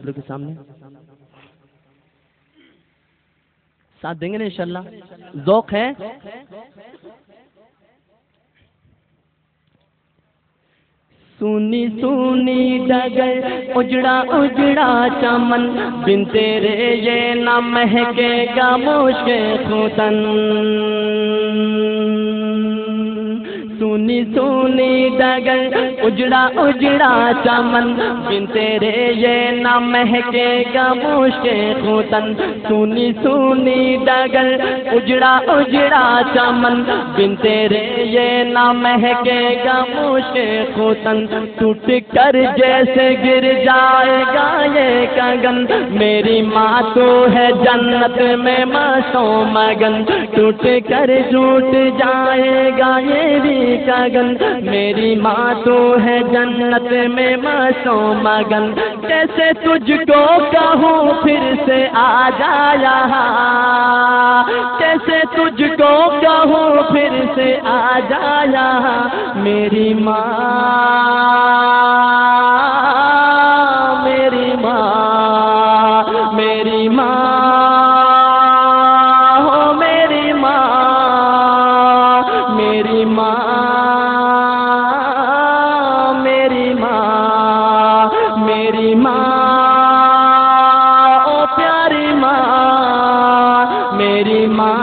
لوگ کے سامنے ساتھ دیں گے نا انشاءاللہ؟ ذوق ہے؟ سونی سونی ڈگر اجڑا اجڑا چمن بن تیرے یہ نہ مہکے گا مشک ختن سونی سونی ڈگر اجڑا اجڑا چمن بن تیرے یہ نہ مہکے گا مشک ختن سونی سونی ڈگر اجڑا اجڑا چمن بن تیرے یہ نہ مہکے گا مشک ختن ٹوٹ کر جیسے گر جائے گا یہ کگن میری ماں تو ہے جنت میں مستوں مگن ٹوٹ کر ٹوٹ جائے گا یہ بھی کگن میری ماں تو ہے جنت میں مستوں مگن کیسے تجھ کو کہوں پھر سے آ جا یہاں کیسے تجھ کو کہوں پھر سے آ جا یہاں میری ماں میری ماں میری ماں ہو میری ماں میری ماں میری ماں میری ماں او پیاری ماں میری ماں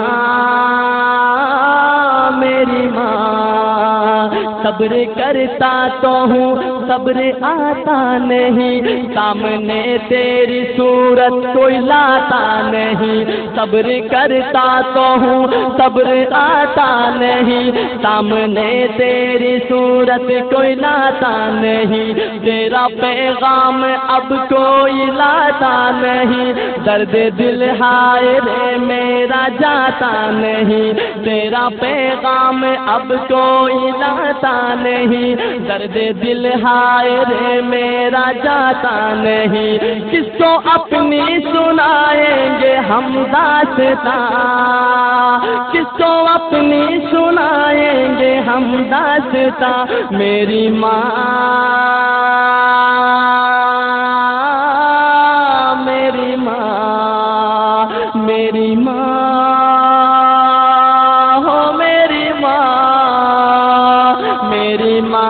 میری ماں صبر کرتا تو ہوں صبر آتا نہیں سامنے تیری صورت کوئی لاتا نہیں صبر کرتا تو ہوں صبر آتا نہیں سامنے تیری صورت کوئی لاتا نہیں تیرا پیغام اب کوئی لاتا نہیں درد دل ہائے رے میرا جاتا نہیں تیرا پیغام اب کوئی لاتا نہیں درد دل ہائے رے میرا جاتا نہیں کس کو اپنی سنائیں گے ہم داستاں کس کو اپنی سنائیں گے ہم داستاں میری ماں میری ماں میری ماں ہو میری ماں میری ماں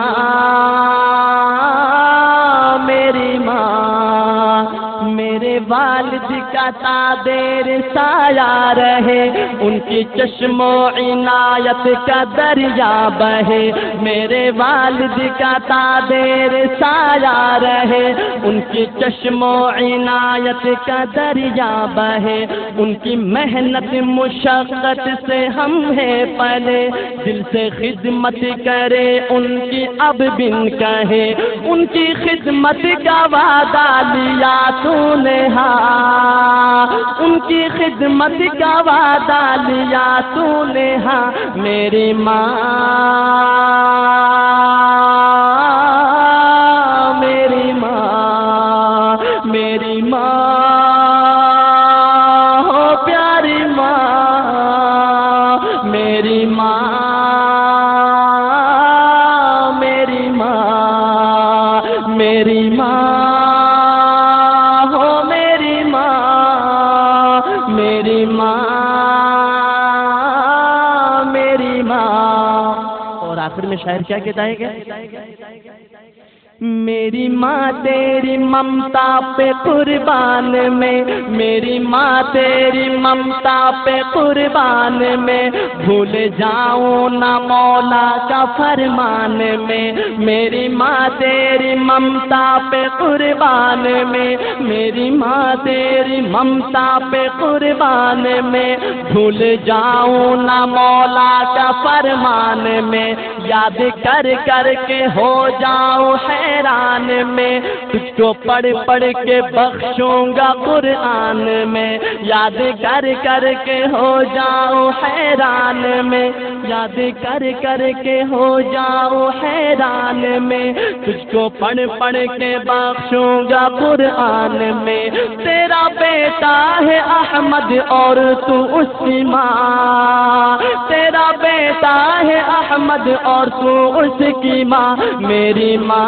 میری ماں میرے والد کا تابیر سایہ رہے ان کی چشم و عنایت کا دریا بہے میرے والد کا تابیر سایہ رہے ان کی چشم و عنایت کا دریا بہے ان کی محنت مشقت سے ہم ہیں پلے دل سے خدمت کرے ان کی اب بن کہے ان کی خدمت کا وعدہ لیا تو نے ہاں ان کی خدمت کا وعدہ لیا تو نے ہاں میری ماں میری ماں میری ماں ہو پیاری ماں میری ماں میری ماں میری ماں ہو میری ماں میری ماں میری ماں اور آخر میں شاعر کیا کہتا ہے کہ میری ماں تیری ممتا پہ قربان میں میری ماں تیری ممتا پہ قربان میں بھول جاؤں نہ مولا کا فرمان میں میری ماں تیری ممتا پہ قربان میں میری ماں تیری ممتا پہ قربان میں بھول جاؤں نہ مولا کا فرمان میں یاد کر کر کے ہو جاؤں حیران میں تجھ کو پڑھ پڑھ کے بخشوں گا قرآن میں یاد کر کر کے ہو جاؤں حیران میں یاد کر کر کے ہو جاؤں حیران میں تجھ کو پڑھ پڑھ کے بخشوں گا قرآن میں تیرا بیٹا ہے احمد اور تو اس کی ماں تیرا بیٹا ہے احمد اور تو اس کی ماں میری ماں